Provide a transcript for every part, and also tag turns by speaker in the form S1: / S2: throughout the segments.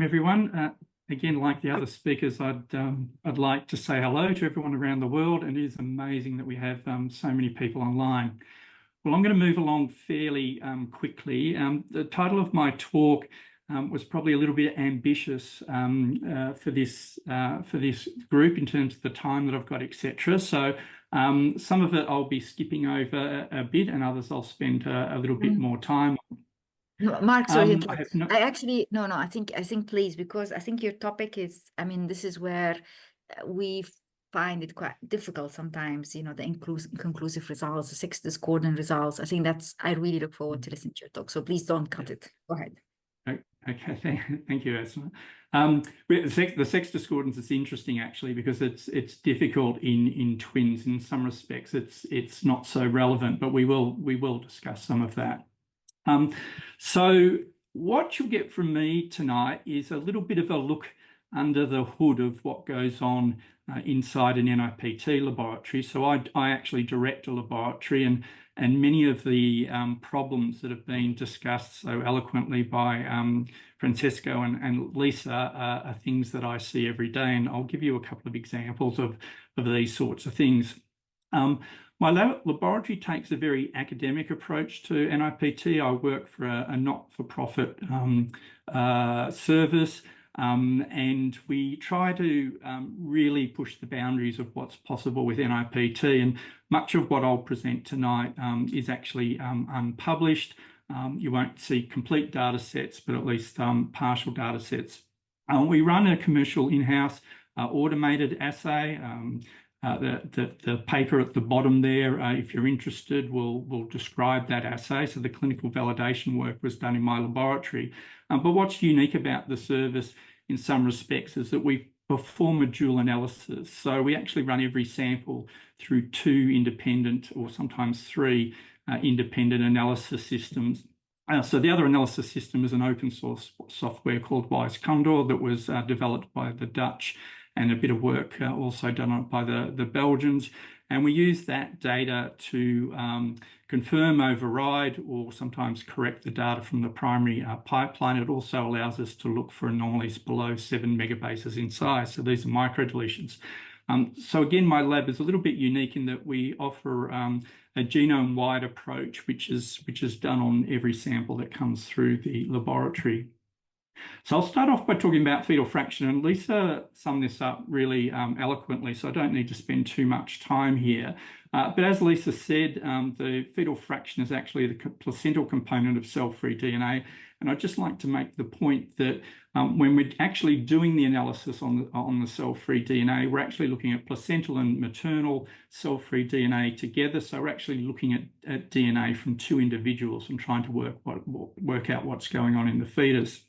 S1: Everyone. Again, like the other speakers, I'd like to say hello to everyone around the world, and it is amazing that we have so many people online. Well, I'm going to move along fairly quickly. The title of my talk was probably a little bit ambitious for this group in terms of the time that I've got, etc. So some of it I'll be skipping over a bit, and others I'll spend a little bit more time.
S2: No, Mark, sorry.
S1: I
S2: I think please, because I think your topic is, this is where we find it quite difficult sometimes, the inconclusive results, the sex discordant results. I really look forward to listening to your talk. So please don't cut it. Go ahead.
S1: Okay, thank you, Ursula. The sex discordance is interesting actually because it's difficult in twins in some respects. It's not so relevant, but we will discuss some of that. So what you'll get from me tonight is a little bit of a look under the hood of what goes on inside an NIPT laboratory. So I actually direct a laboratory, and many of the problems that have been discussed so eloquently by Francesco and Lisa are things that I see every day, and I'll give you a couple of examples of these sorts of things. My laboratory takes a very academic approach to NIPT. I work for a not-for-profit service, and we try to really push the boundaries of what's possible with NIPT. And much of what I'll present tonight is actually unpublished. You won't see complete data sets, but at least partial data sets. We run a commercial in-house automated assay. The paper at the bottom there, if you're interested, will describe that assay. So the clinical validation work was done in my laboratory. But what's unique about the service in some respects is that we perform a dual analysis. So we actually run every sample through two independent, or sometimes three independent analysis systems. So the other analysis system is an open source software called Wise Condor that was developed by the Dutch, and a bit of work also done by the Belgians. And we use that data to confirm, override, or sometimes correct the data from the primary pipeline. It also allows us to look for anomalies below 7 megabases in size. So these are microdeletions. So again, my lab is a little bit unique in that we offer a genome-wide approach, which is done on every sample that comes through the laboratory. So I'll start off by talking about fetal fraction, and Lisa summed this up really eloquently, so I don't need to spend too much time here. But as Lisa said, the fetal fraction is actually the placental component of cell-free DNA. And I'd just like to make the point that when we're actually doing the analysis on the cell-free DNA, we're actually looking at placental and maternal cell-free DNA together. So we're actually looking at DNA from two individuals and trying to work out what's going on in the fetus.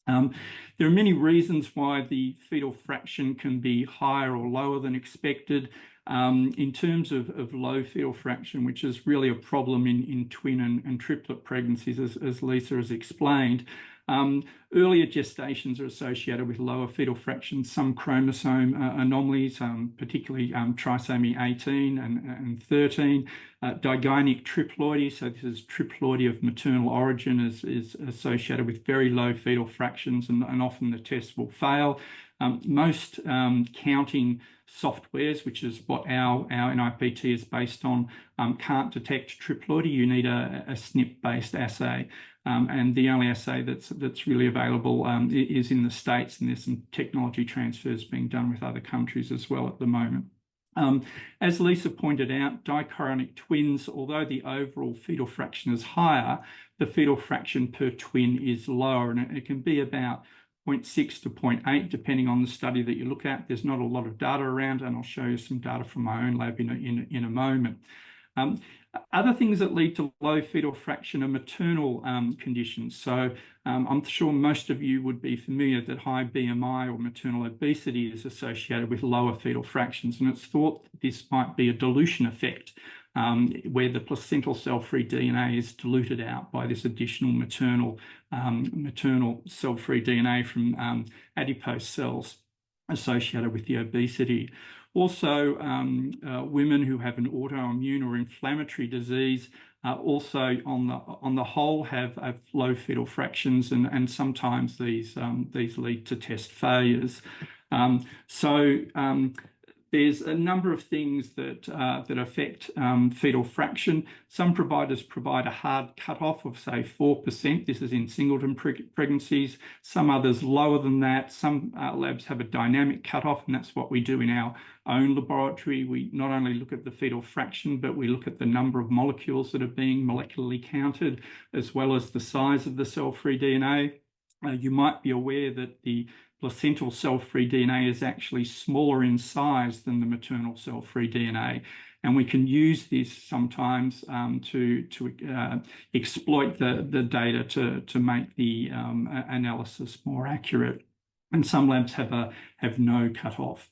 S1: There are many reasons why the fetal fraction can be higher or lower than expected. In terms of low fetal fraction, which is really a problem in twin and triplet pregnancies, as Lisa has explained, earlier gestations are associated with lower fetal fraction, some chromosome anomalies, particularly trisomy 18 and 13, digonic triploidy, so this is triploidy of maternal origin, is associated with very low fetal fractions, and often the test will fail. Most counting softwares, which is what our NIPT is based on, can't detect triploidy. You need a SNP-based assay. And the only assay that's really available is in the States, and there's some technology transfers being done with other countries as well at the moment. As Lisa pointed out, dichorionic twins, although the overall fetal fraction is higher, the fetal fraction per twin is lower, and it can be about 0.6 to 0.8, depending on the study that you look at. There's not a lot of data around, and I'll show you some data from my own lab in a moment. Other things that lead to low fetal fraction are maternal conditions. So I'm sure most of you would be familiar that high BMI or maternal obesity is associated with lower fetal fractions, and it's thought that this might be a dilution effect, where the placental cell-free DNA is diluted out by this additional maternal cell-free DNA from adipose cells associated with the obesity. Also, women who have an autoimmune or inflammatory disease also on the whole have low fetal fractions, and sometimes these lead to test failures. There's a number of things that affect fetal fraction. Some providers provide a hard cutoff of, say, 4%. This is in singleton pregnancies. Some others lower than that. Some labs have a dynamic cutoff, and that's what we do in our own laboratory. We not only look at the fetal fraction, but we look at the number of molecules that are being molecularly counted, as well as the size of the cell-free DNA. You might be aware that the placental cell-free DNA is actually smaller in size than the maternal cell-free DNA. And we can use this sometimes to exploit the data to make the analysis more accurate. And some labs have no cutoff.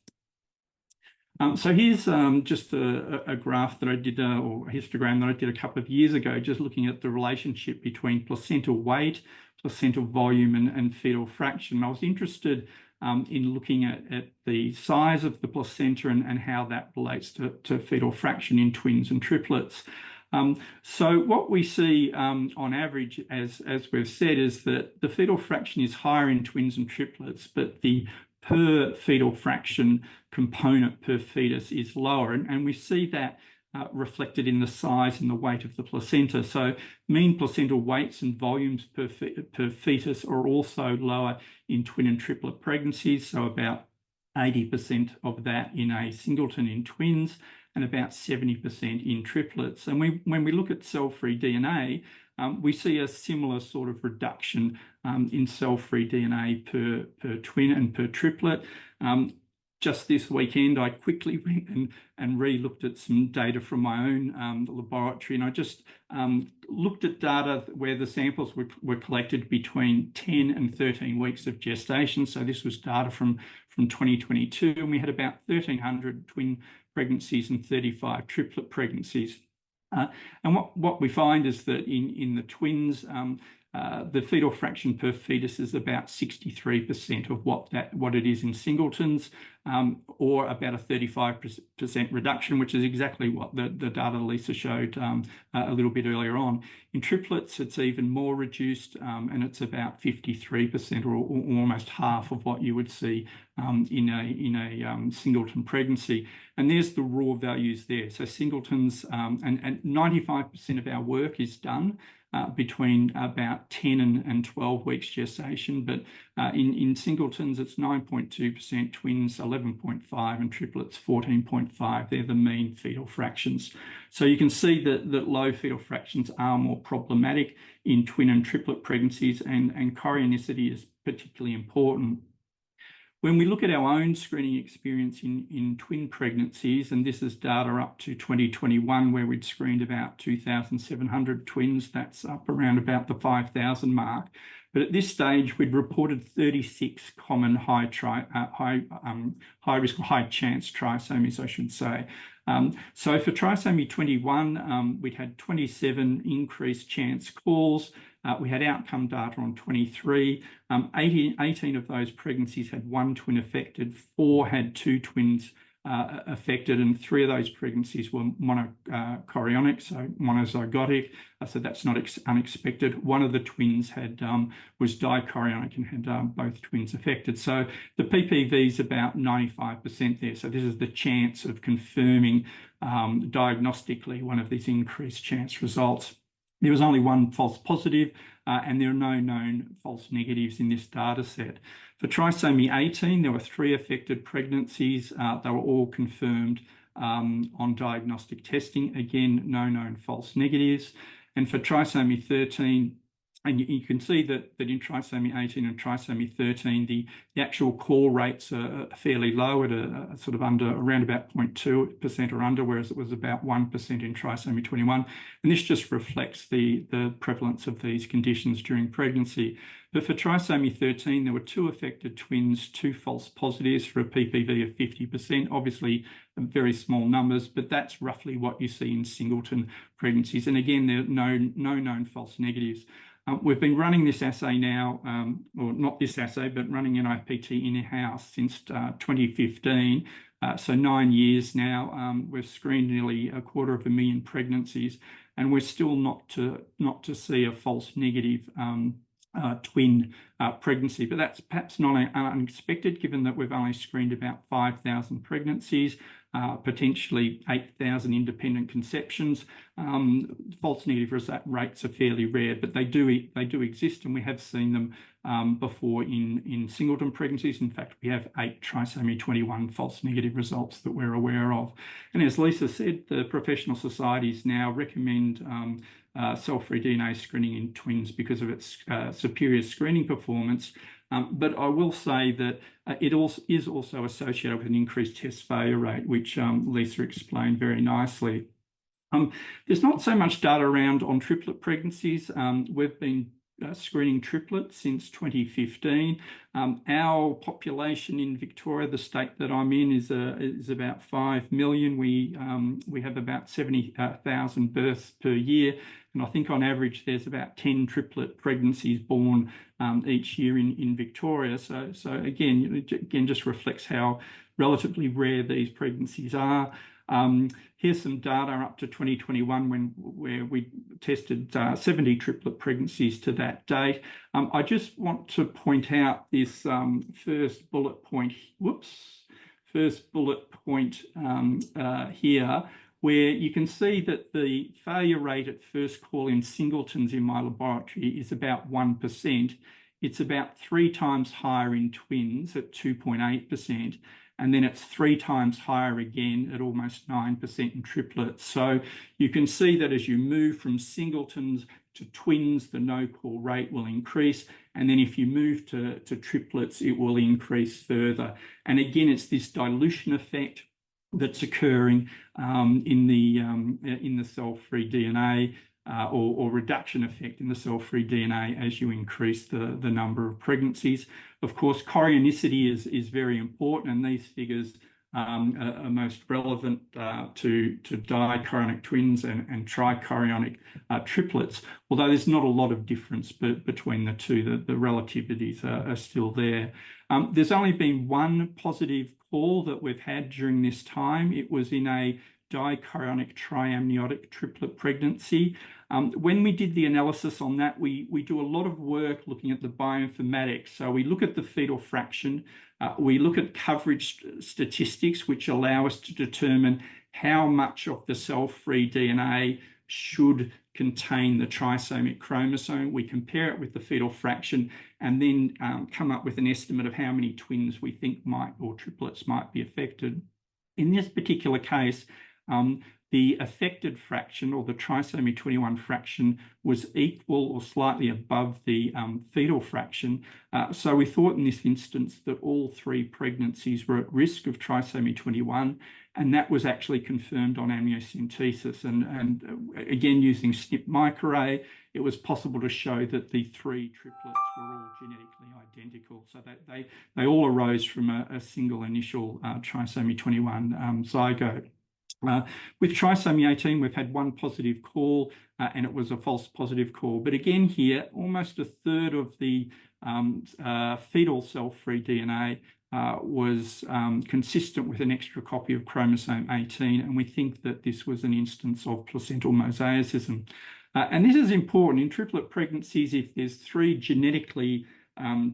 S1: So here's just a graph that I did, or a histogram that I did a couple of years ago, just looking at the relationship between placental weight, placental volume, and fetal fraction. I was interested in looking at the size of the placenta and how that relates to fetal fraction in twins and triplets. So what we see on average, as we've said, is that the fetal fraction is higher in twins and triplets, but the per fetal fraction component per fetus is lower. And we see that reflected in the size and the weight of the placenta. So mean placental weights and volumes per fetus are also lower in twin and triplet pregnancies, so about 80% of that in a singleton in twins and about 70% in triplets. And when we look at cell-free DNA, we see a similar sort of reduction in cell-free DNA per twin and per triplet. Just this weekend, I quickly went and re-looked at some data from my own laboratory, and I just looked at data where the samples were collected between 10 and 13 weeks of gestation. So this was data from 2022, and we had about 1,300 twin pregnancies and 35 triplet pregnancies. And what we find is that in the twins, the fetal fraction per fetus is about 63% of what it is in singletons, or about a 35% reduction, which is exactly what the data Lisa showed a little bit earlier on. In triplets, it's even more reduced, and it's about 53%, or almost half of what you would see in a singleton pregnancy. And there's the raw values there. So singletons, and 95% of our work is done between about 10 and 12 weeks gestation, but in singletons it's 9.2%, twins 11.5%, and triplets 14.5%. They're the mean fetal fractions. So you can see that low fetal fractions are more problematic in twin and triplet pregnancies, and chorionicity is particularly important. When we look at our own screening experience in twin pregnancies, and this is data up to 2021, where we'd screened about 2,700 twins, that's up around about the 5,000 mark. But at this stage, we'd reported 36 common high risk or high chance trisomies, I should say. So for trisomy 21, we'd had 27 increased chance calls. We had outcome data on 23. 18 of those pregnancies had one twin affected, 4 had 2 twins affected, and 3 of those pregnancies were monochorionic, so monozygotic. So that's not unexpected. One of the twins was dichorionic and had both twins affected. So the PPV is about 95% there. So this is the chance of confirming diagnostically one of these increased chance results. There was only one false positive, and there are no known false negatives in this data set. For trisomy 18, there were 3 affected pregnancies. They were all confirmed on diagnostic testing. Again, no known false negatives. And for trisomy 13, and you can see that in trisomy 18 and trisomy 13, the actual call rates are fairly low at a sort of around about 0.2% or under, whereas it was about 1% in trisomy 21. And this just reflects the prevalence of these conditions during pregnancy. But for trisomy 13, there were 2 affected twins, 2 false positives for a PPV of 50%. Obviously, very small numbers, but that's roughly what you see in singleton pregnancies. And again, there are no known false negatives. We've been running this assay now, or not this assay, but running NIPT in-house since 2015. So 9 years now. We've screened nearly 250,000 pregnancies. and we're still not to see a false negative twin pregnancy. But that's perhaps not unexpected, given that we've only screened about 5,000 pregnancies, potentially 8,000 independent conceptions. False negative rates are fairly rare, but they do exist, and we have seen them before in singleton pregnancies. In fact, we have 8 trisomy 21 false negative results that we're aware of. And as Lisa said, the professional societies now recommend cell-free DNA screening in twins because of its superior screening performance. But I will say that it is also associated with an increased test failure rate, which Lisa explained very nicely. There's not so much data around on triplet pregnancies. We've been screening triplets since 2015. Our population in Victoria, the state that I'm in, is about 5 million. We have about 70,000 births per year, and I think on average there's about 10 triplet pregnancies born each year in Victoria. So again just reflects how relatively rare these pregnancies are. Here's some data up to 2021 where we tested 70 triplet pregnancies to that date. I just want to point out this first bullet point here, where you can see that the failure rate at first call in singletons in my laboratory is about 1%. It's about 3 times higher in twins at 2.8%. And then it's 3 times higher again at almost 9% in triplets. So you can see that as you move from singletons to twins, the no-call rate will increase. And then if you move to triplets, it will increase further. And again, it's this dilution effect that's occurring in the cell-free DNA or reduction effect in the cell-free DNA as you increase the number of pregnancies. Of course, chorionicity is very important, and these figures are most relevant to dichorionic twins and trichorionic triplets, although there's not a lot of difference between the two. The relativities are still there. There's only been one positive call that we've had during this time. It was in a dichorionic triamniotic triplet pregnancy. When we did the analysis on that, we do a lot of work looking at the bioinformatics. So we look at the fetal fraction, we look at coverage statistics, which allow us to determine how much of the cell-free DNA should contain the trisomic chromosome. We compare it with the fetal fraction and then come up with an estimate of how many twins we think or triplets might be affected. In this particular case, the affected fraction, or the trisomy 21 fraction, was equal or slightly above the fetal fraction. So we thought in this instance that all 3 pregnancies were at risk of trisomy 21, and that was actually confirmed on amniocentesis. And again, using SNP microarray, it was possible to show that the 3 triplets were all genetically identical, so that they all arose from a single initial trisomy 21 zygote. With trisomy 18, we've had 1 positive call, and it was a false positive call. But again here, almost a third of the fetal cell-free DNA was consistent with an extra copy of chromosome 18, and we think that this was an instance of placental mosaicism. And this is important. In triplet pregnancies, if there's 3 genetically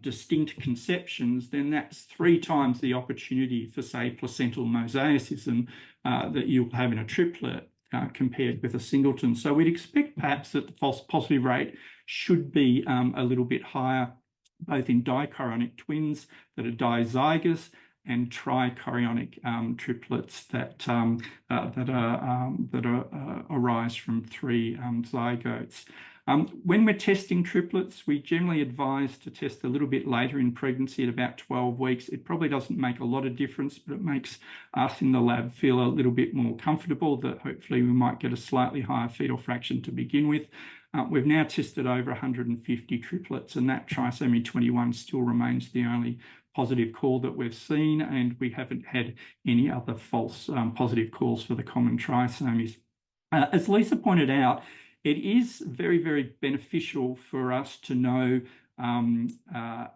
S1: distinct conceptions, then that's 3 times the opportunity for, say, placental mosaicism that you'll have in a triplet compared with a singleton. So we'd expect perhaps that the false positive rate should be a little bit higher, both in dichorionic twins that are dizygous and trichorionic triplets that arise from 3 zygotes. When we're testing triplets, we generally advise to test a little bit later in pregnancy at about 12 weeks. It probably doesn't make a lot of difference, but it makes us in the lab feel a little bit more comfortable that hopefully we might get a slightly higher fetal fraction to begin with. We've now tested over 150 triplets, and that trisomy 21 still remains the only positive call that we've seen, and we haven't had any other false positive calls for the common trisomies. As Lisa pointed out, it is very, very beneficial for us to know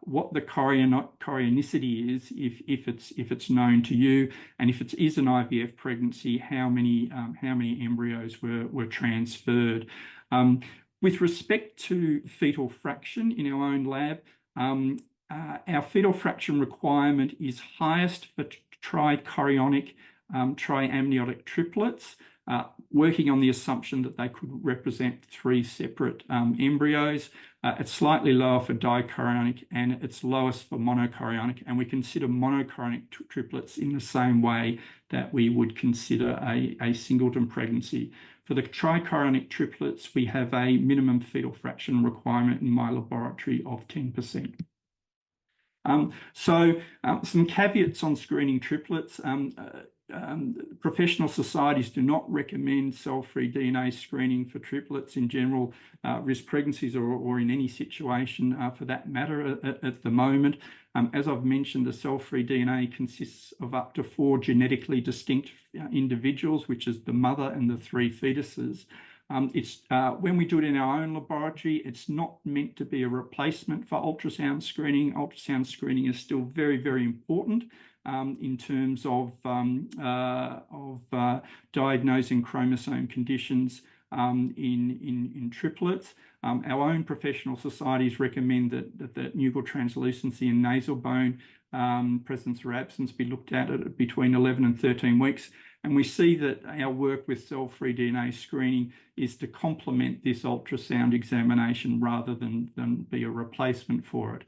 S1: what the chorionicity is, if it's known to you, and if it is an IVF pregnancy, how many embryos were transferred. With respect to fetal fraction in our own lab, our fetal fraction requirement is highest for trichorionic triamniotic triplets, working on the assumption that they could represent 3 separate embryos. It's slightly lower for dichorionic, and it's lowest for monochorionic, and we consider monochorionic triplets in the same way that we would consider a singleton pregnancy. For the trichorionic triplets, we have a minimum fetal fraction requirement in my laboratory of 10%. Some caveats on screening triplets. Professional societies do not recommend cell-free DNA screening for triplets in general risk pregnancies or in any situation for that matter at the moment. As I've mentioned, the cell-free DNA consists of up to 4 genetically distinct individuals, which is the mother and the 3 fetuses. When we do it in our own laboratory, it's not meant to be a replacement for ultrasound screening. Ultrasound screening is still very, very important in terms of diagnosing chromosome conditions in triplets. Our own professional societies recommend that nuchal translucency and nasal bone presence or absence be looked at between 11 and 13 weeks. And we see that our work with cell-free DNA screening is to complement this ultrasound examination rather than be a replacement for it.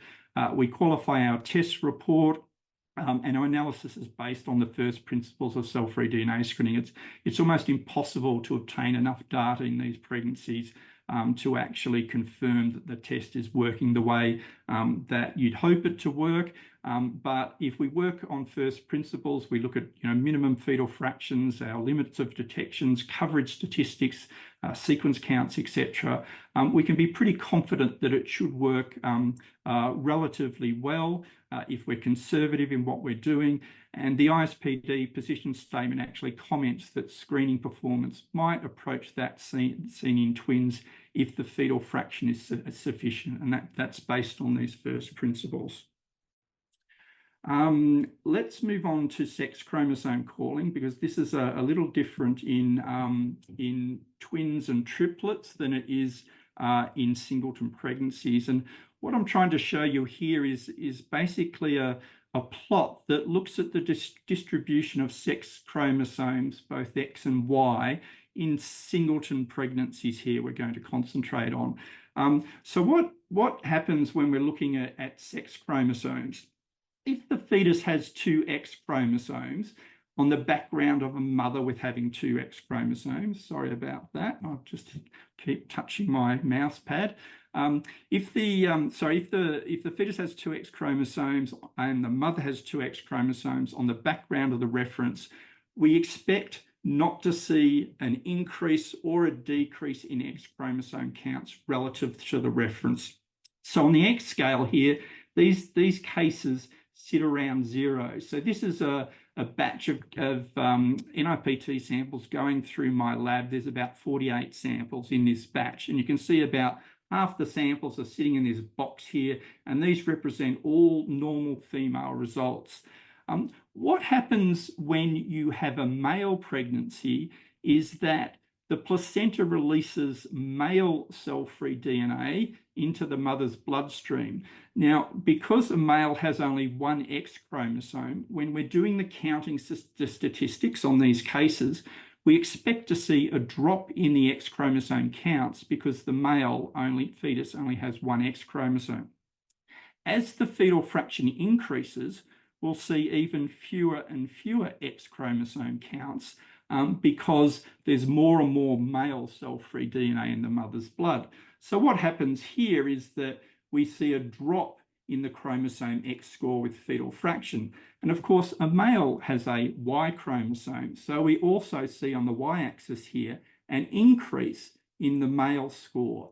S1: We qualify our test report, and our analysis is based on the first principles of cell-free DNA screening. It's almost impossible to obtain enough data in these pregnancies to actually confirm that the test is working the way that you'd hope it to work. But if we work on first principles, we look at minimum fetal fractions, our limits of detections, coverage statistics, sequence counts, etc. We can be pretty confident that it should work relatively well if we're conservative in what we're doing. And the ISPD position statement actually comments that screening performance might approach that seen in twins if the fetal fraction is sufficient, and that's based on these first principles. Let's move on to sex chromosome calling, because this is a little different in twins and triplets than it is in singleton pregnancies. And what I'm trying to show you here is basically a plot that looks at the distribution of sex chromosomes, both X and Y, in singleton pregnancies here we're going to concentrate on. So what happens when we're looking at sex chromosomes? If the fetus has 2 X chromosomes on the background of a mother with having 2 X chromosomes, sorry about that, I'll just keep touching my mouse pad. If the fetus has 2 X chromosomes and the mother has 2 X chromosomes on the background of the reference, we expect not to see an increase or a decrease in X chromosome counts relative to the reference. So on the X scale here, these cases sit around 0. So this is a batch of NIPT samples going through my lab. There's about 48 samples in this batch, and you can see about half the samples are sitting in this box here, and these represent all normal female results. What happens when you have a male pregnancy is that the placenta releases male cell-free DNA into the mother's bloodstream. Now, because a male has only 1 X chromosome, when we're doing the counting statistics on these cases, we expect to see a drop in the X chromosome counts because the male fetus only has 1 X chromosome. As the fetal fraction increases, we'll see even fewer and fewer X chromosome counts because there's more and more male cell-free DNA in the mother's blood. So what happens here is that we see a drop in the chromosome X score with fetal fraction. And of course, a male has a Y chromosome. So we also see on the Y-axis here an increase in the male score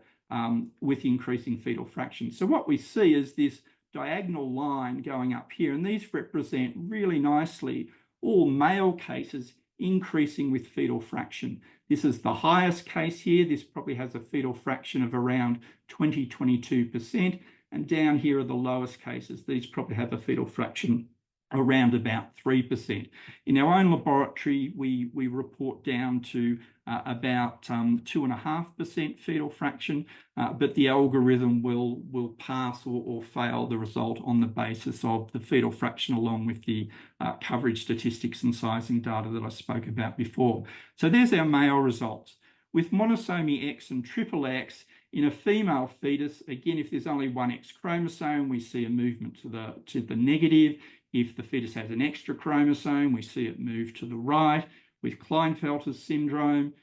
S1: with increasing fetal fraction. So what we see is this diagonal line going up here, and these represent really nicely all male cases increasing with fetal fraction. This is the highest case here. This probably has a fetal fraction of around 22%. and down here are the lowest cases. These probably have a fetal fraction around about 3%. In our own laboratory, we report down to about 2.5% fetal fraction, but the algorithm will pass or fail the result on the basis of the fetal fraction along with the coverage statistics and sizing data that I spoke about before. So there's our male results. With monosomy X and triple X, in a female fetus, again, if there's only one X chromosome, we see a movement to the negative. If the fetus has an extra chromosome, we see it move to the right. With Klinefelter's syndrome,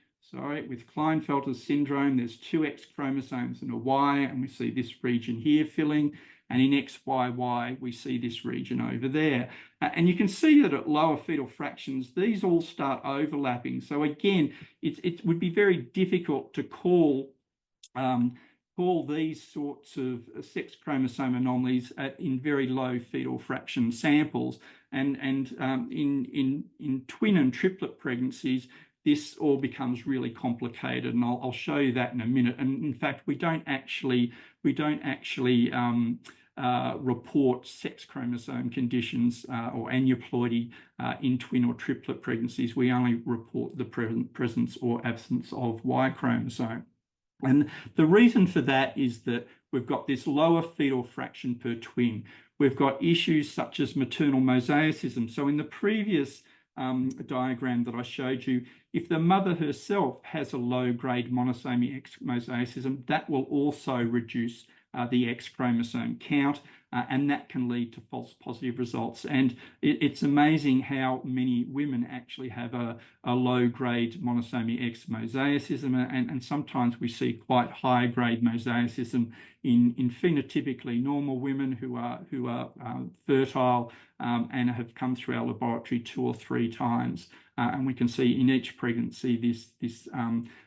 S1: there's two X chromosomes and a Y, and we see this region here filling. And in XYY, we see this region over there. And you can see that at lower fetal fractions, these all start overlapping. So again, it would be very difficult to call these sorts of sex chromosome anomalies in very low fetal fraction samples. And in twin and triplet pregnancies, this all becomes really complicated, and I'll show you that in a minute. And in fact, we don't actually report sex chromosome conditions or aneuploidy in twin or triplet pregnancies. We only report the presence or absence of Y chromosome. And the reason for that is that we've got this lower fetal fraction per twin. We've got issues such as maternal mosaicism. So in the previous diagram that I showed you, if the mother herself has a low-grade monosomy X mosaicism, that will also reduce the X chromosome count, and that can lead to false positive results. And it's amazing how many women actually have a low-grade monosomy X mosaicism, and sometimes we see quite high-grade mosaicism in phenotypically normal women who are fertile and have come through our laboratory 2 or 3 times. And we can see in each pregnancy this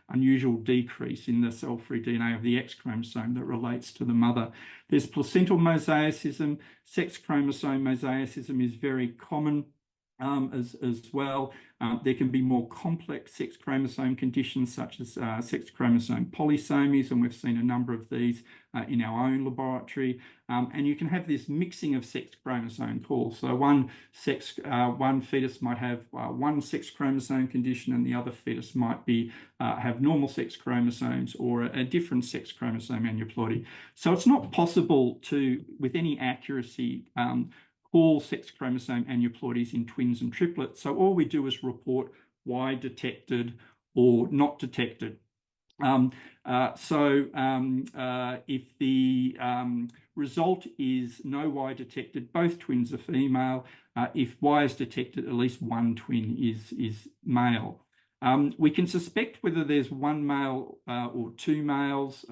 S1: unusual decrease in the cell-free DNA of the X chromosome that relates to the mother. There's placental mosaicism. Sex chromosome mosaicism is very common as well. There can be more complex sex chromosome conditions such as sex chromosome polysomies, and we've seen a number of these in our own laboratory. And you can have this mixing of sex chromosome calls. So one fetus might have one sex chromosome condition, and the other fetus might have normal sex chromosomes or a different sex chromosome aneuploidy. So it's not possible to, with any accuracy, call sex chromosome aneuploidies in twins and triplets. So all we do is report Y detected or not detected. If the result is no Y detected, both twins are female. If Y is detected, at least one twin is male. We can suspect whether there's one male or 2 males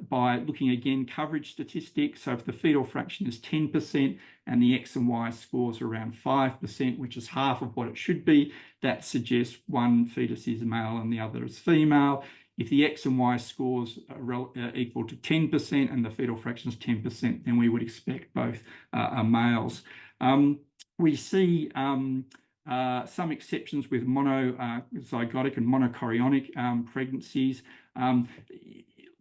S1: by looking again coverage statistics. So if the fetal fraction is 10% and the X and Y scores around 5%, which is half of what it should be, that suggests one fetus is male and the other is female. If the X and Y scores are equal to 10% and the fetal fraction is 10%, then we would expect both are males. We see some exceptions with monozygotic and monochorionic pregnancies.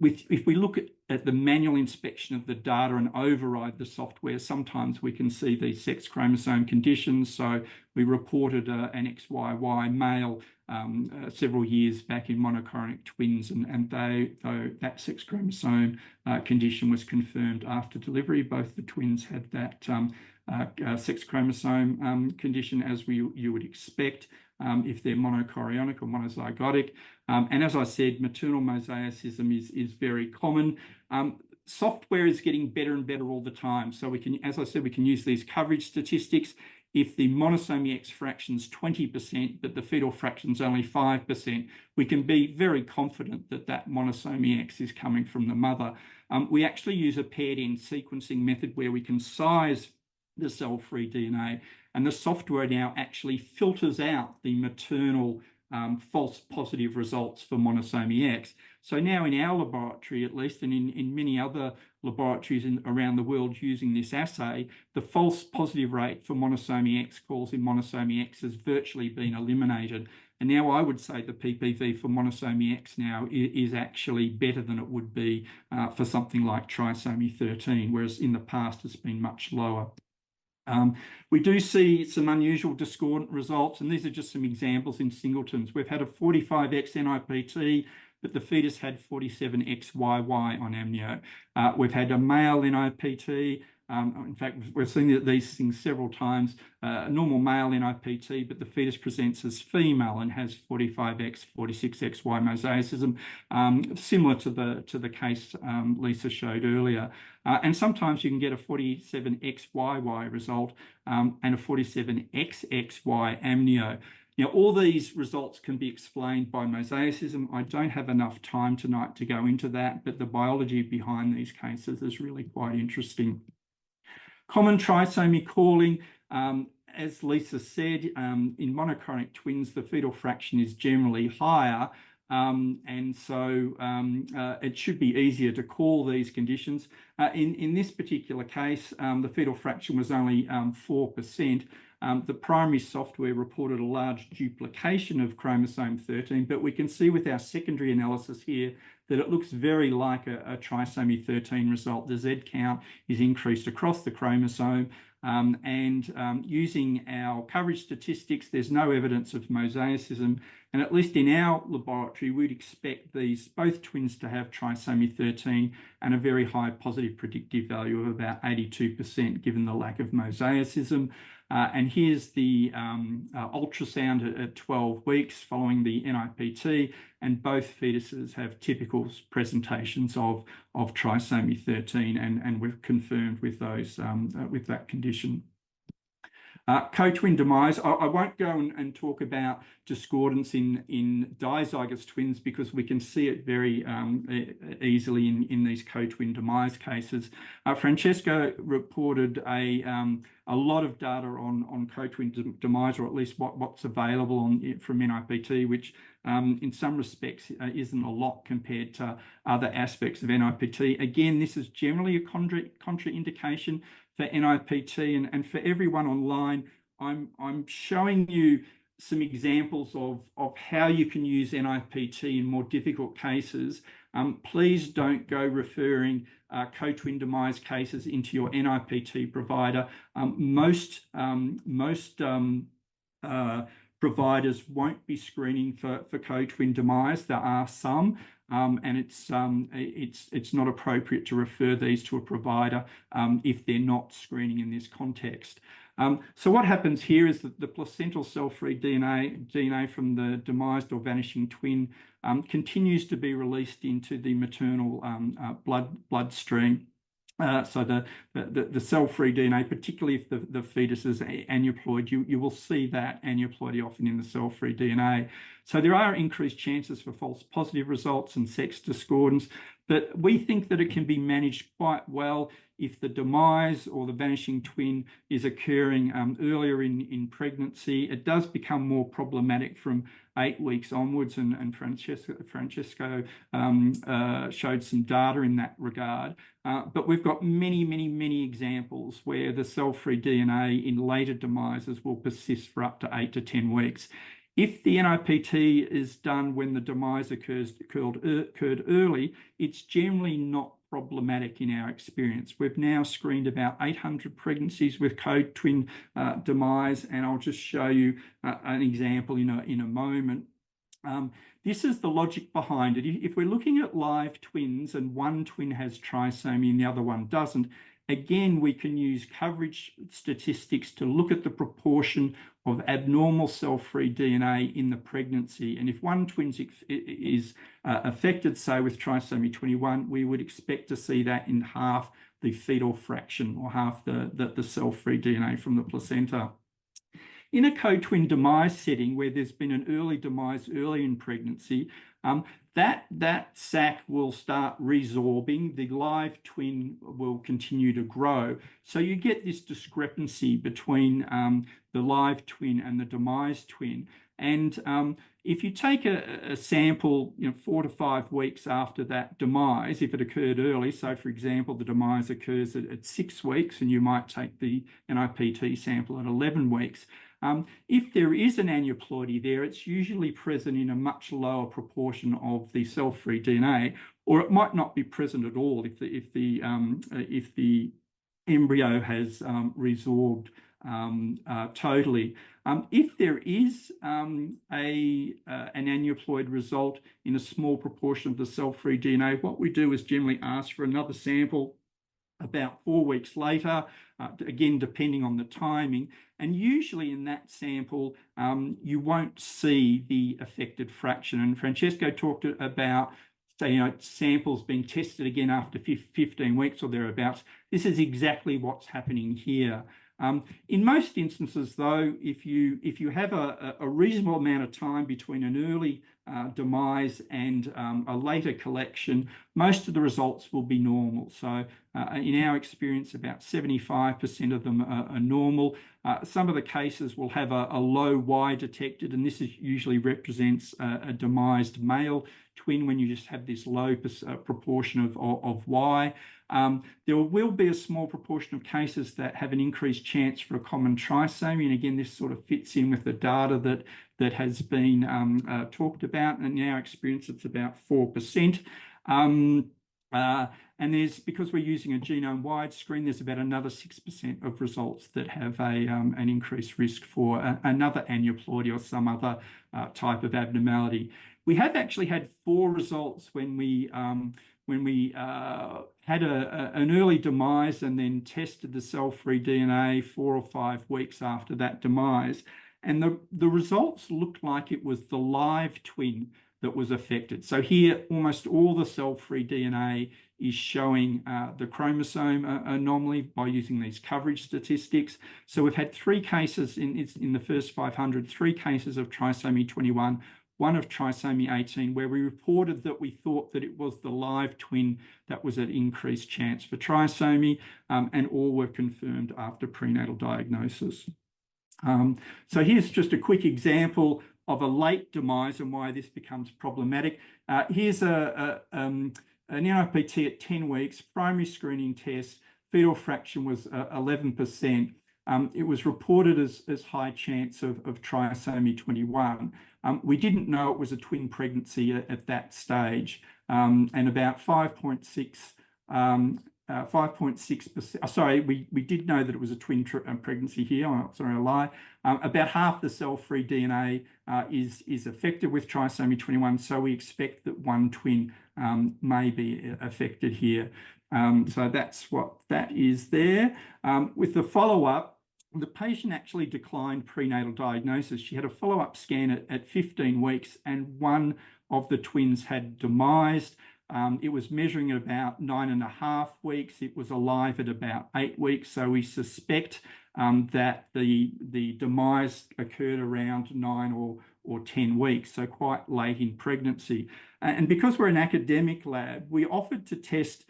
S1: If we look at the manual inspection of the data and override the software, sometimes we can see these sex chromosome conditions. So we reported an XYY male several years back in monochorionic twins, and that sex chromosome condition was confirmed after delivery. Both the twins had that sex chromosome condition, as you would expect if they're monochorionic or monozygotic. And as I said, maternal mosaicism is very common. Software is getting better and better all the time. So we can, as I said, we can use these coverage statistics. If the monosomy X fraction is 20%, but the fetal fraction is only 5%, we can be very confident that that monosomy X is coming from the mother. We actually use a paired-end sequencing method where we can size the cell-free DNA, and the software now actually filters out the maternal false positive results for monosomy X. So now in our laboratory, at least, and in many other laboratories around the world using this assay, the false positive rate for monosomy X calls in monosomy X has virtually been eliminated. And now I would say the PPV for monosomy X now is actually better than it would be for something like trisomy 13, whereas in the past it's been much lower. We do see some unusual discordant results, and these are just some examples in singletons. We've had a 45X NIPT, but the fetus had 47XYY on amnio. We've had a male NIPT. In fact, we've seen these things several times. A normal male NIPT, but the fetus presents as female and has 45X, 46XY mosaicism, similar to the case Lisa showed earlier. And sometimes you can get a 47XYY result and a 47XXY amnio. Now, all these results can be explained by mosaicism. I don't have enough time tonight to go into that, but the biology behind these cases is really quite interesting. Common trisomy calling, as Lisa said, in monochronic twins, the fetal fraction is generally higher, and so it should be easier to call these conditions. In this particular case, the fetal fraction was only 4%. The primary software reported a large duplication of chromosome 13, but we can see with our secondary analysis here that it looks very like a trisomy 13 result. The Z count is increased across the chromosome, and using our coverage statistics, there's no evidence of mosaicism. And at least in our laboratory, we'd expect these both twins to have trisomy 13 and a very high positive predictive value of about 82%, given the lack of mosaicism. And here's the ultrasound at 12 weeks following the NIPT, and both fetuses have typical presentations of trisomy 13, and we've confirmed with those with that condition. Co-twin demise, I won't go and talk about discordance in dizygous twins because we can see it very easily in these co-twin demise cases. Francesco reported a lot of data on co-twin demise, or at least what's available from NIPT, which in some respects isn't a lot compared to other aspects of NIPT. Again, this is generally a contraindication for NIPT, and for everyone online, I'm showing you some examples of how you can use NIPT in more difficult cases. Please don't go referring co-twin demise cases into your NIPT provider. Most providers won't be screening for co-twin demise. There are some, and it's not appropriate to refer these to a provider if they're not screening in this context. So what happens here is that the placental cell-free DNA from the demised or vanishing twin continues to be released into the maternal bloodstream. So the cell-free DNA, particularly if the fetus is aneuploid, you will see that aneuploidy often in the cell-free DNA. So there are increased chances for false positive results and sex discordance, but we think that it can be managed quite well if the demise or the vanishing twin is occurring earlier in pregnancy. It does become more problematic from 8 weeks onwards, and Francesco showed some data in that regard. But we've got many examples where the cell-free DNA in later demises will persist for up to 8 to 10 weeks. If the NIPT is done when the demise occurred early, it's generally not problematic in our experience. We've now screened about 800 pregnancies with co-twin demise, and I'll just show you an example in a moment. This is the logic behind it. If we're looking at live twins and one twin has trisomy and the other one doesn't, again, we can use coverage statistics to look at the proportion of abnormal cell-free DNA in the pregnancy. And if one twin is affected, say, with trisomy 21, we would expect to see that in half the fetal fraction or half the cell-free DNA from the placenta. In a co-twin demise setting where there's been an early demise early in pregnancy, that sac will start resorbing, the live twin will continue to grow. So you get this discrepancy between the live twin and the demise twin. And if you take a sample, 4 to 5 weeks after that demise, if it occurred early, so for example, the demise occurs at 6 weeks, and you might take the NIPT sample at 11 weeks. If there is an aneuploidy there, it's usually present in a much lower proportion of the cell-free DNA, or it might not be present at all if the embryo has resorbed totally. If there is an aneuploid result in a small proportion of the cell-free DNA, what we do is generally ask for another sample about 4 weeks later, again, depending on the timing. And usually in that sample, you won't see the affected fraction. And Francesco talked about, samples being tested again after 15 weeks or thereabouts. This is exactly what's happening here. In most instances, though, if you have a reasonable amount of time between an early demise and a later collection, most of the results will be normal. So in our experience, about 75% of them are normal. Some of the cases will have a low Y detected, and this usually represents a demised male twin when you just have this low proportion of Y. There will be a small proportion of cases that have an increased chance for a common trisomy, and again, this sort of fits in with the data that has been talked about, and in our experience, it's about 4%. And because we're using a genome-wide screen, there's about another 6% of results that have an increased risk for another aneuploidy or some other type of abnormality. We have actually had 4 results when we had an early demise and then tested the cell-free DNA 4 or 5 weeks after that demise. And the results looked like it was the live twin that was affected. So here, almost all the cell-free DNA is showing the chromosome anomaly by using these coverage statistics. So we've had 3 cases in the first 500, 3 cases of trisomy 21, 1 of trisomy 18, where we reported that we thought that it was the live twin that was at increased chance for trisomy, and all were confirmed after prenatal diagnosis. So here's just a quick example of a late demise and why this becomes problematic. Here's an NIPT at 10 weeks, primary screening test, fetal fraction was 11%. It was reported as high chance of trisomy 21. We didn't know it was a twin pregnancy at that stage, and about 5.6%, sorry, we did know that it was a twin pregnancy here. Sorry, I lie. About half the cell-free DNA is affected with trisomy 21, so we expect that 1 twin may be affected here. So that's what that is there. With the follow-up, the patient actually declined prenatal diagnosis. She had a follow-up scan at 15 weeks, and 1 of the twins had demised. It was measuring at about 9.5 weeks. It was alive at about 8 weeks. So we suspect that the demise occurred around 9 or 10 weeks, so quite late in pregnancy. And because we're an academic lab, we offered to test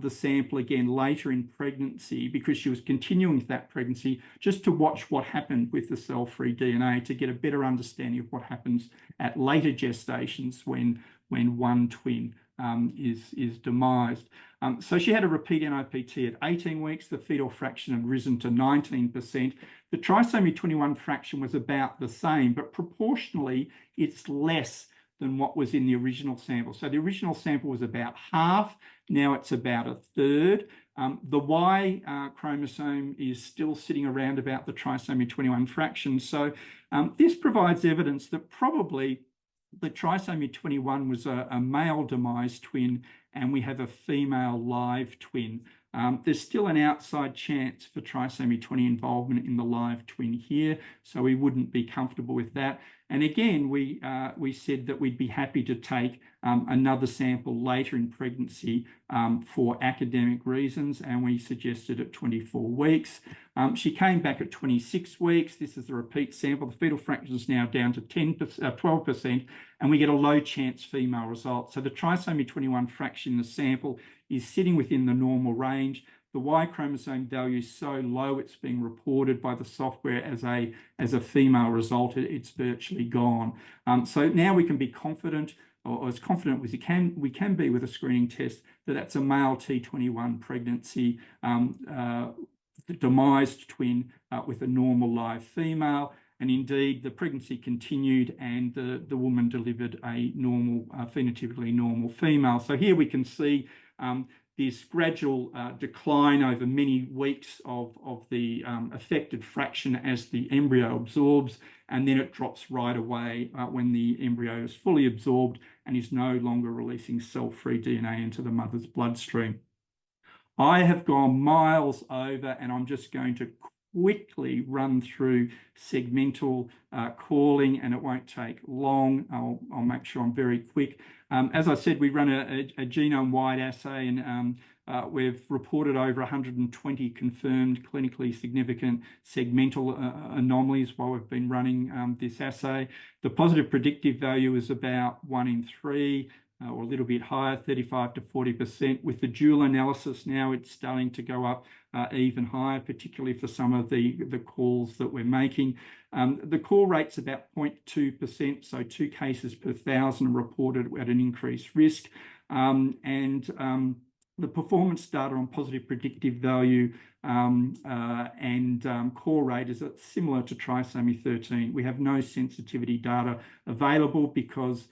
S1: the sample again later in pregnancy, because she was continuing with that pregnancy, just to watch what happened with the cell-free DNA to get a better understanding of what happens at later gestations when 1 twin is demised. So she had a repeat NIPT at 18 weeks. The fetal fraction had risen to 19%. The trisomy 21 fraction was about the same, but proportionally it's less than what was in the original sample. So the original sample was about half. Now it's about a third. The Y chromosome is still sitting around about the trisomy 21 fraction. So this provides evidence that probably the trisomy 21 was a male demise twin, and we have a female live twin. There's still an outside chance for trisomy 20 involvement in the live twin here, so we wouldn't be comfortable with that. And again, we said that we'd be happy to take another sample later in pregnancy for academic reasons, and we suggested at 24 weeks. She came back at 26 weeks. This is the repeat sample. The fetal fraction is now down to 12%, and we get a low chance female result. So the trisomy 21 fraction in the sample is sitting within the normal range. the Y chromosome value is so low, it's being reported by the software as a female result. It's virtually gone. So now we can be confident, or as confident as we can be with a screening test, that that's a male T21 pregnancy, demised twin with a normal live female. And indeed, the pregnancy continued, and the woman delivered a normal, phenotypically normal female. So here we can see this gradual decline over many weeks of the affected fraction as the embryo absorbs, and then it drops right away when the embryo is fully absorbed and is no longer releasing cell-free DNA into the mother's bloodstream. I have gone miles over, and I'm just going to quickly run through segmental calling, and it won't take long. I'll make sure I'm very quick. As I said, we run a genome-wide assay, and we've reported over 120 confirmed clinically significant segmental anomalies while we've been running this assay. The positive predictive value is about 1 in 3. Or a little bit higher, 35 to 40%. With the dual analysis now, it's starting to go up even higher, particularly for some of the calls that we're making. The call rate's about 0.2%, so 2 cases per 1,000 are reported at an increased risk. The performance data on positive predictive value and core rate is similar to trisomy 13. We have no sensitivity data available because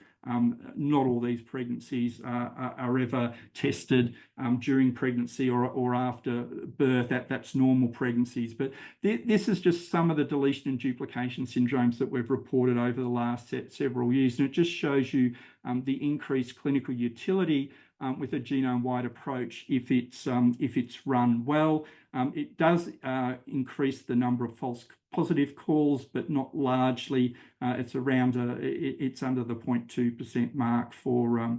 S1: not all these pregnancies are ever tested during pregnancy or after birth. That's normal pregnancies. But this is just some of the deletion and duplication syndromes that we've reported over the last several years. And it just shows you the increased clinical utility with a genome-wide approach if it's run well. It does increase the number of false positive calls, but not largely. It's around it's under the 0.2% mark for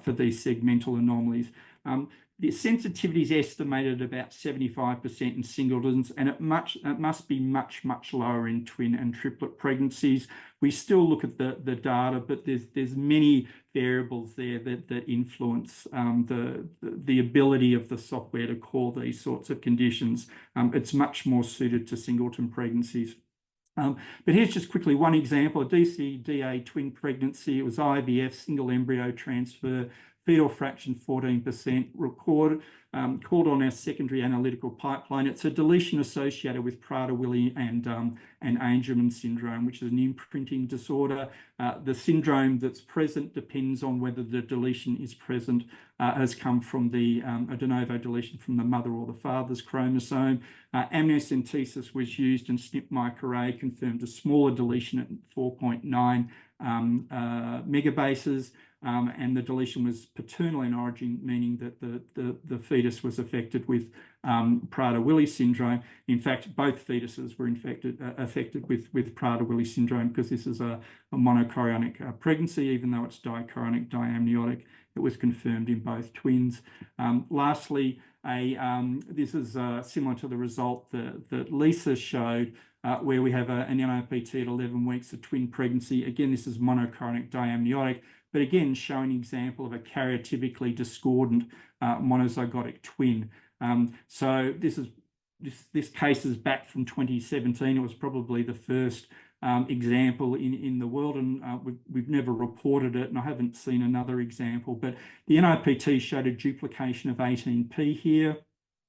S1: these segmental anomalies. The sensitivity is estimated at about 75% in singletons, and it must be much lower in twin and triplet pregnancies. We still look at the data, but there's many variables there that influence the ability of the software to call these sorts of conditions. It's much more suited to singleton pregnancies. But here's just quickly one example: a DCDA twin pregnancy. It was IVF, single embryo transfer, fetal fraction 14%, called on our secondary analytical pipeline. It's a deletion associated with Prader-Willi and Angelman syndrome, which is an imprinting disorder. The syndrome that's present depends on whether the deletion is present, has come from a de novo deletion from the mother or the father's chromosome. Amniocentesis was used, and SNP microarray confirmed a smaller deletion at 4.9 megabases. And the deletion was paternal in origin, meaning that the fetus was affected with Prader-Willi syndrome. In fact, both fetuses were affected with Prader-Willi syndrome, because this is a monochorionic pregnancy, even though it's dichorionic diamniotic. It was confirmed in both twins. Lastly, this is similar to the result that Lisa showed, where we have an NIPT at 11 weeks, a twin pregnancy. Again, this is monochorionic diamniotic, but again, showing an example of a karyotypically discordant monozygotic twin. So this case is back from 2017. It was probably the first example in the world, and we've never reported it, and I haven't seen another example. But the NIPT showed a duplication of 18p here.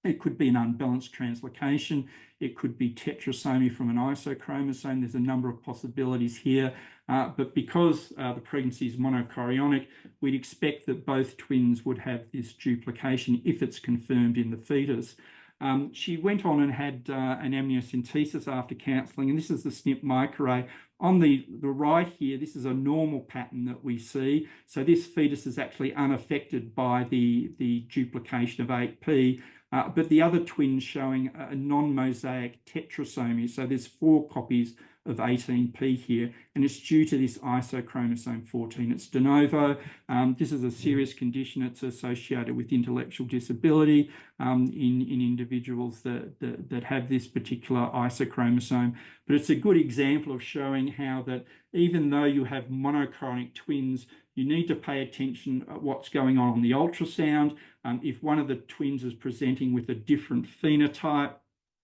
S1: It could be an unbalanced translocation. It could be tetrasomy from an isochromosome. There's a number of possibilities here. But because the pregnancy is monochorionic, we'd expect that both twins would have this duplication if it's confirmed in the fetus. She went on and had an amniocentesis after counselling, and this is the SNP microarray. On the right here, this is a normal pattern that we see. So this fetus is actually unaffected by the duplication of 8p. But the other twin showing a non-mosaic tetrasomy. So there's 4 copies of 18p here, and it's due to this isochromosome 14. It's de novo. This is a serious condition. It's associated with intellectual disability in individuals that have this particular isochromosome. But it's a good example of showing how that even though you have monochronic twins, you need to pay attention at what's going on the ultrasound. If one of the twins is presenting with a different phenotype,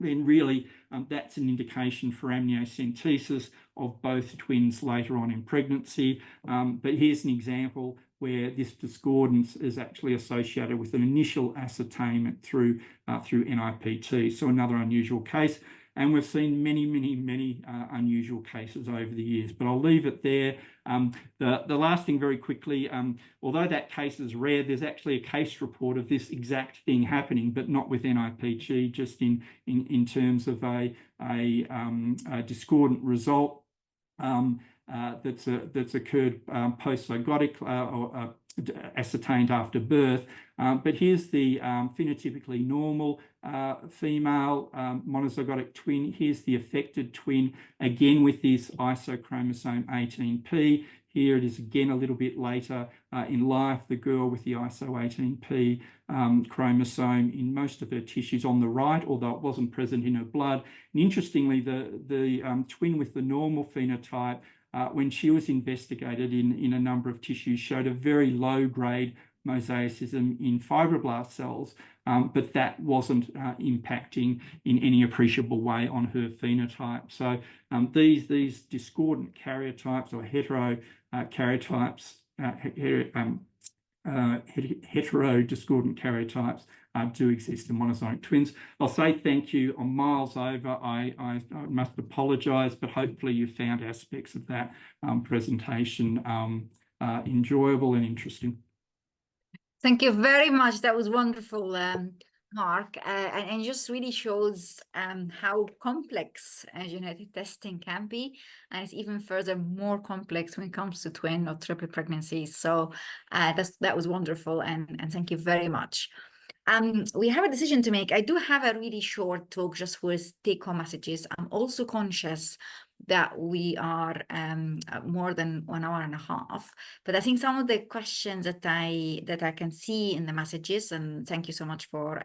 S1: then really that's an indication for amniocentesis of both twins later on in pregnancy. But here's an example where this discordance is actually associated with an initial ascertainment through NIPT. So another unusual case. And we've seen many unusual cases over the years, but I'll leave it there. The last thing very quickly, although that case is rare, there's actually a case report of this exact thing happening, but not with NIPT, just in terms of a discordant result that's occurred post-zygotic or ascertained after birth. But here's the phenotypically normal female monozygotic twin. Here's the affected twin, again with this isochromosome 18p. Here it is again a little bit later in life, the girl with the ISO 18p chromosome in most of her tissues on the right, although it wasn't present in her blood. And interestingly, the twin with the normal phenotype, when she was investigated in a number of tissues, showed a very low-grade mosaicism in fibroblast cells, but that wasn't impacting in any appreciable way on her phenotype. So these discordant karyotypes or heterokaryotypes, heterodiscordant karyotypes do exist in monozygotic twins. I'll say thank you. I'm miles over. I must apologise, but hopefully you found aspects of that presentation enjoyable and interesting.
S2: Thank you very much. That was wonderful, Mark, and just really shows how complex genetic testing can be, and it's even further more complex when it comes to twin or triple pregnancies. So that was wonderful, and thank you very much. We have a decision to make. I do have a really short talk just with take-home messages. I'm also conscious that we are more than 1 hour and a half, but I think some of the questions that I can see in the messages, and thank you so much for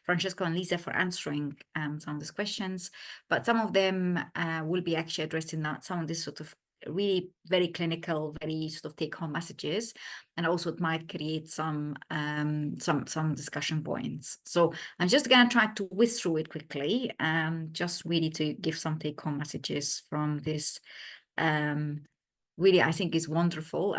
S2: Francesco and Lisa for answering some of these questions, but some of them will be actually addressing some of this sort of really very clinical, very sort of take-home messages, and also it might create some discussion points. So I'm just going to try to whiz through it quickly, just really to give some take-home messages from this. Really, I think is wonderful.